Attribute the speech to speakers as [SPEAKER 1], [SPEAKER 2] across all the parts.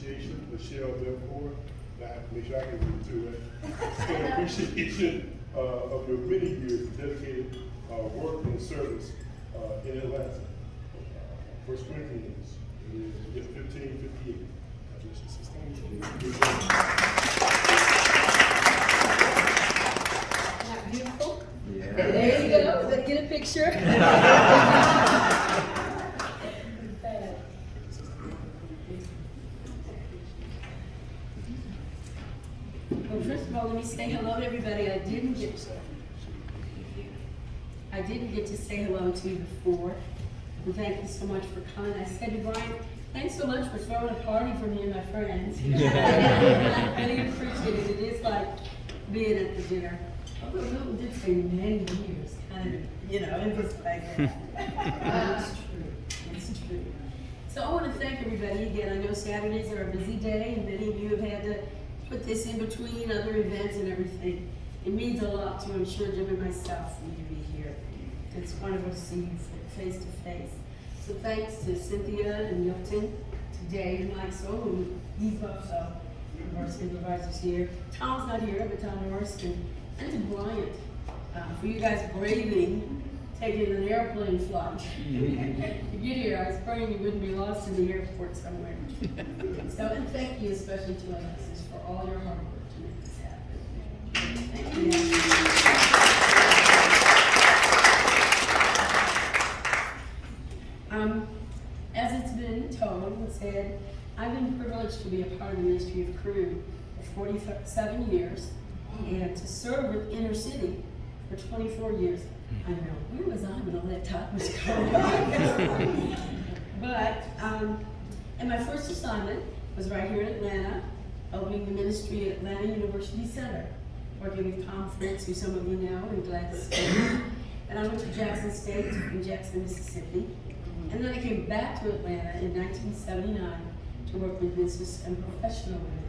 [SPEAKER 1] appreciation, Michelle Melchor. I have to make sure I can read to it. In appreciation of your many years of dedicated work and service in Atlanta. 1 Corinthians 15:58. God bless you, sister.
[SPEAKER 2] Not beautiful?
[SPEAKER 3] Yeah.
[SPEAKER 2] There you go. Let's get a picture. Well, first of all, let me say hello to everybody. I didn't get to say hello to you before. And thank you so much for coming. I said to Brian, thanks so much for throwing a party for me and my friends. I really appreciate it. It is like being at the dinner. Although Milton did say many years, kind of, it was like that. It's true. It's true. So I want to thank everybody again. I know Saturdays are a busy day, and many of you have had to put this in between other events and everything. It means a lot to, I'm sure, Jim and myself for you to be here. It's wonderful to see you face to face. So thanks to Cynthia and Milton, to Dave and Maxwell, who he's also one of our supervisors here. Tom's not here, but Tom Norris, and to Bryant, for you guys braving taking an airplane flight. To get here, I was praying you wouldn't be lost in the airport somewhere. So, and thank you especially to Alexis for all your hard work to make this happen. Thank you. As it's been told and said, I've been privileged to be a part of the ministry of CRU for 47 years and to serve with Inner City for 24 years. I know, where was I when all that talk was going on? But, and my first assignment was right here in Atlanta, opening the ministry at Atlanta University Center, working with Tom Fritz, who some of you know, and Gladys State. And I went to Jackson State in Jackson, Mississippi. And then I came back to Atlanta in 1979 to work with business and professional women.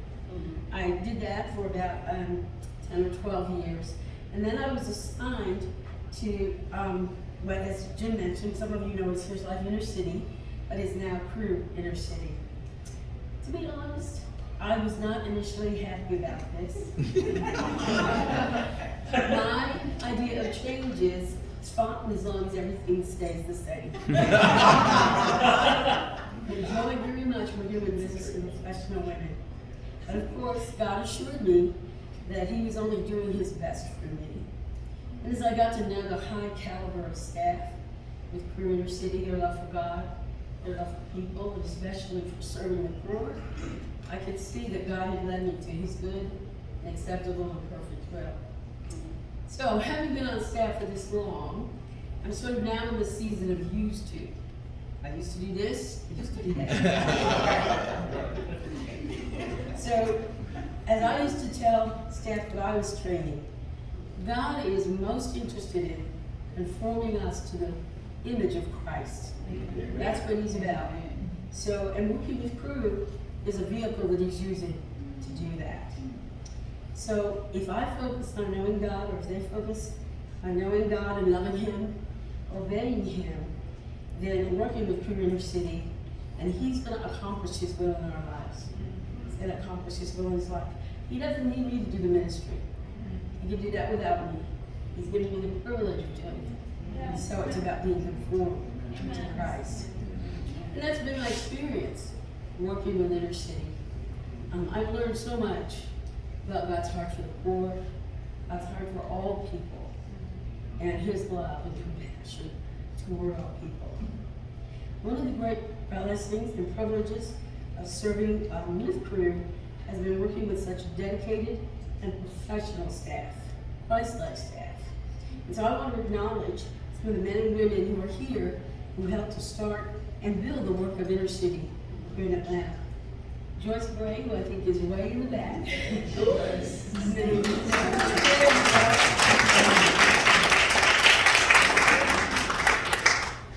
[SPEAKER 2] I did that for about 10 or 12 years. And then I was assigned to, what as Jim mentioned, some of you know is Here's Life Inner City, but is now CRU Inner City. To be honest, I was not initially happy about this. My idea of change is it's fine as long as everything stays the same. I enjoy very much working with business and professional women. But of course, God assured me that He was only doing His best for me. And as I got to know the high caliber of staff with CRU Inner City, their love for God, their love for people, and especially for serving the poor, I could see that God had led me to His good and acceptable and perfect will. So, having been on staff for this long, I'm sort of now in the season of used to. I used to do this, I used to do that. So, as I used to tell staff that I was training, God is most interested in conforming us to the image of Christ. That's what He's about. So, and working with CRU is a vehicle that He's using to do that. So, if I focus on knowing God, or if they focus on knowing God and loving Him, obeying Him, then working with CRU Inner City, and He's going to accomplish His will in our lives. He's going to accomplish His will in His life. He doesn't need me to do the ministry. He can do that without me. He's given me the privilege of doing it. And so it's about being conformed to Christ. And that's been my experience working with Inner City. I've learned so much about God's heart for the poor, God's heart for all people, and His love and compassion toward all people. One of the great blessings and privileges of serving with CRU has been working with such dedicated and professional staff, Christ-like staff. And so I want to acknowledge some of the men and women who are here who helped to start and build the work of Inner City here in Atlanta. Joyce Gray, who I think is way in the back.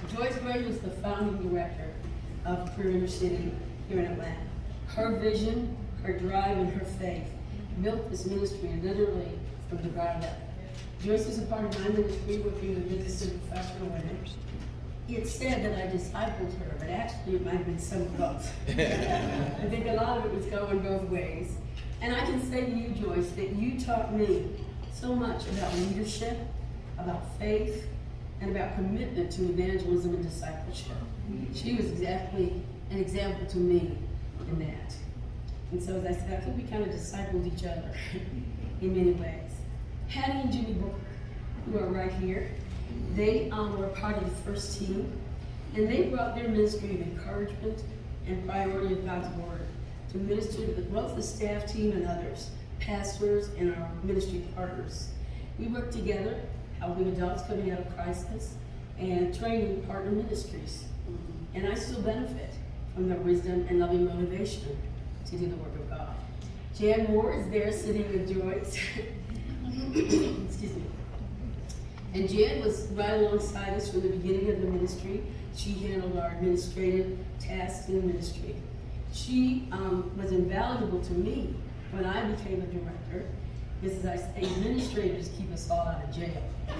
[SPEAKER 2] Joyce Gray was the founding director of CRU Inner City here in Atlanta. Her vision, her drive, and her faith built this ministry literally from the ground up. Joyce is a part of my ministry working with business and professional women. it's said that I discipled her, but actually it might have been some of both. I think a lot of it was going both ways. And I can say to you, Joyce, that you taught me so much about leadership, about faith, and about commitment to evangelism and discipleship. She was exactly an example to me in that. And so as I said, I think we kind of discipled each other in many ways. Hattie and Jimmy Booker, who are right here, they were part of the first team, and they brought their ministry of encouragement and priority of God's word to minister to both the staff team and others, pastors and our ministry partners. We worked together, helping adults coming out of crisis and training partner ministries. And I still benefit from their wisdom and loving motivation to do the work of God. Jan Moore is there sitting with Joyce. Excuse me. And Jan was right alongside us from the beginning of the ministry. She handled our administrative tasks in ministry. She was invaluable to me when I became a director, because as I say, administrators keep us all out of jail. I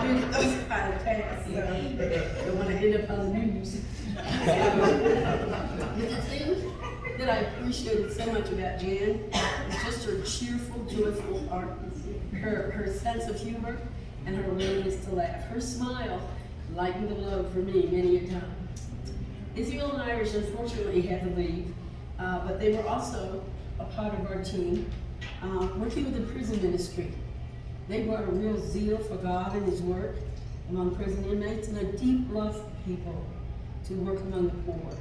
[SPEAKER 2] do those kind of tasks, so I don't want to end up on the news. The thing that I appreciated so much about Jan was just her cheerful, joyful heart, her sense of humor, and her willingness to laugh. Her smile lightened the load for me many a time. Israel and Irish unfortunately had to leave, but they were also a part of our team, working with the prison ministry. They brought a real zeal for God and His work among prison inmates and a deep love for people to work among the poor.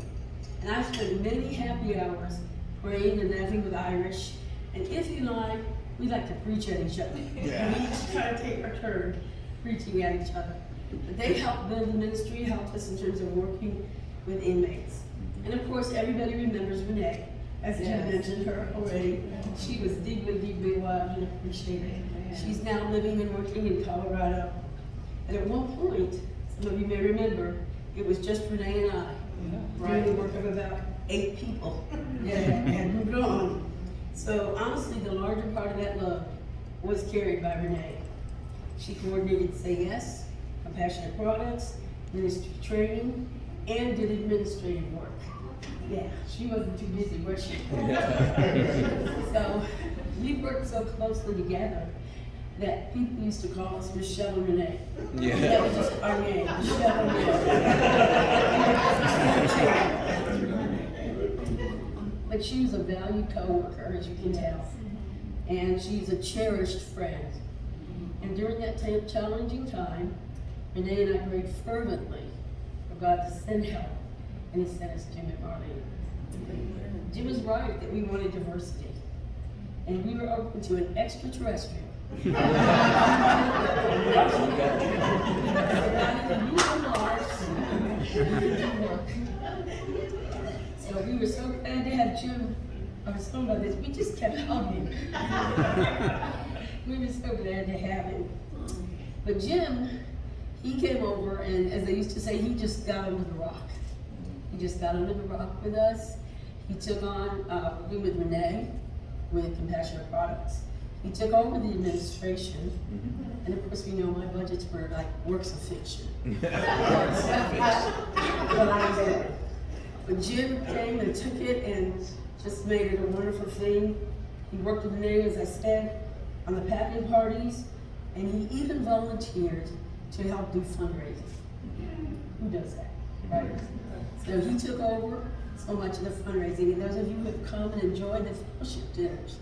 [SPEAKER 2] And I've spent many happy hours praying and laughing with Irish, and if you like, we like to preach at each other.
[SPEAKER 3] Yeah.
[SPEAKER 2] We each try to take our turn preaching at each other. But they helped build the ministry, helped us in terms of working with inmates. And of course, everybody remembers Renee, as Jim mentioned her already. She was deeply, deeply loved and appreciated. She's now living and working in Colorado. And at one point, some of you may remember, it was just Renee and I, doing the work of about 8 people that had moved on. So honestly, the larger part of that load was carried by Renee. She coordinated Say Yes, Compassionate Products, ministry training, and did administrative work. Yeah, she wasn't too busy, was she? So we worked so closely together that people used to call us Michelle and Renee.
[SPEAKER 3] Yeah.
[SPEAKER 2] That was just our name, Michelle and Renee. But she was a valued co-worker, as you can tell. And she's a cherished friend. And during that challenging time, Renee and I prayed fervently for God to send help, and He sent us Jim and Marlene. Jim was right that we wanted diversity, and we were open to an extraterrestrial. So we were so glad to have Jim. I was talking about this. We just kept hugging. We were so glad to have him. But Jim, he came over, and as they used to say, he just got under the rock. He just got under the rock with us. He took on working with Renee with Compassionate Products. He took over the administration, and of course we know my budgets were like works of fiction. But I was there. But Jim came and took it and just made it a wonderful thing. He worked with Renee, as I said, on the packing parties, and he even volunteered to help do fundraising. Who does that, right? So he took over so much of the fundraising, and those of you who have come and enjoyed the fellowship dinners,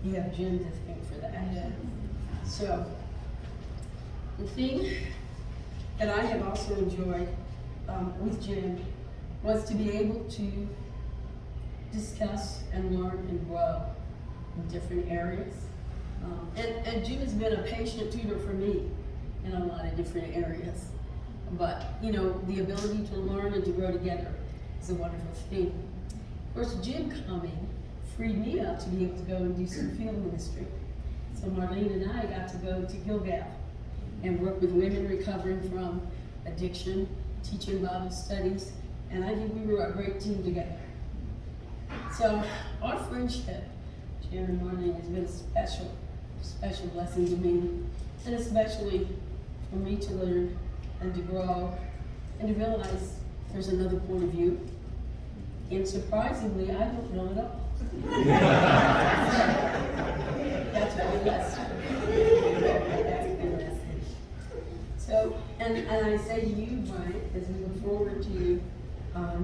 [SPEAKER 2] you have Jim to thank for that. So, the thing that I have also enjoyed with Jim was to be able to discuss and learn and grow in different areas. And Jim has been a patient tutor for me in a lot of different areas. But, you know, the ability to learn and to grow together is a wonderful thing. Of course, Jim coming freed me up to be able to go and do some field ministry. So Marlene and I got to go to Gilgal and work with women recovering from addiction, teaching Bible studies, and I think we were a great team together. So our friendship, Jim and Marlene, has been a special blessing to me, and especially for me to learn and to grow and to realize there's another point of view. And surprisingly, I don't know it all. That's a good lesson. That's a good lesson. So, and I say to you, Brian, as we look forward to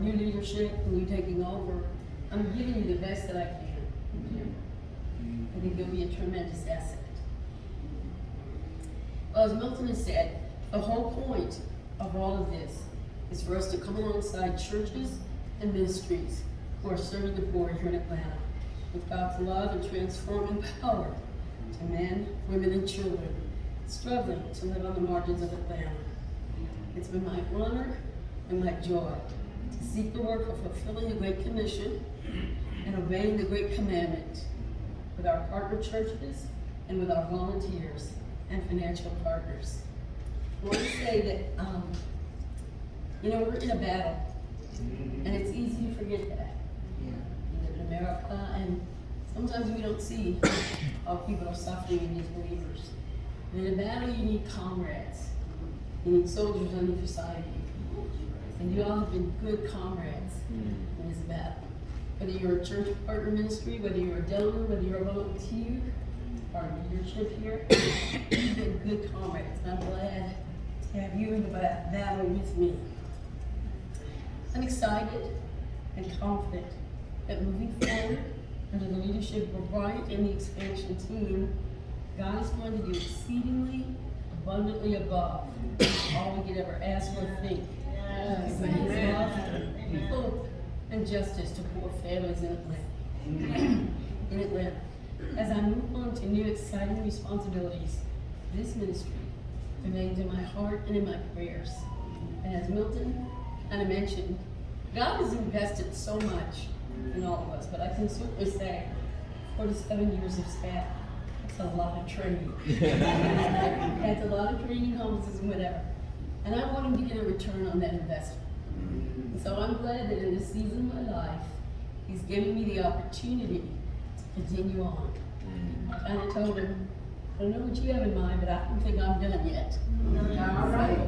[SPEAKER 2] new leadership and you taking over, I'm giving you the best that I can. I think you'll be a tremendous asset. Well, as Milton has said, the whole point of all of this is for us to come alongside churches and ministries who are serving the poor here in Atlanta with God's love and transforming power to men, women, and children struggling to live on the margins of Atlanta. It's been my honor and my joy to seek the work of fulfilling the Great Commission and obeying the Great Commandment with our partner churches and with our volunteers and financial partners. I want to say that, we're in a battle, and it's easy to forget that. We live in America, and sometimes we don't see how people are suffering in these believers. And in a battle, you need comrades. You need soldiers on either side of you. And you all have been good comrades in this battle. Whether you're a church partner ministry, whether you're a donor, whether you're a volunteer, our leadership here, you've been good comrades. And I'm glad to have you in the battle with me. I'm excited and confident that moving forward under the leadership of Bryant and the expansion team, God is going to do exceedingly abundantly above all we could ever ask or think. For His love, hope, and justice to poor families in Atlanta. As I move on to new exciting responsibilities, this ministry remains in my heart and in my prayers. And as Milton kind of mentioned, God has invested so much in all of us, but I can certainly say 47 years of staff, that's a lot of training. That's a lot of training, homes and whatever. And I want him to get a return on that investment. And so I'm glad that in this season of my life, He's giving me the opportunity to continue on. I kind of told him, I don't know what you have in mind, but I don't think I'm done yet. All right.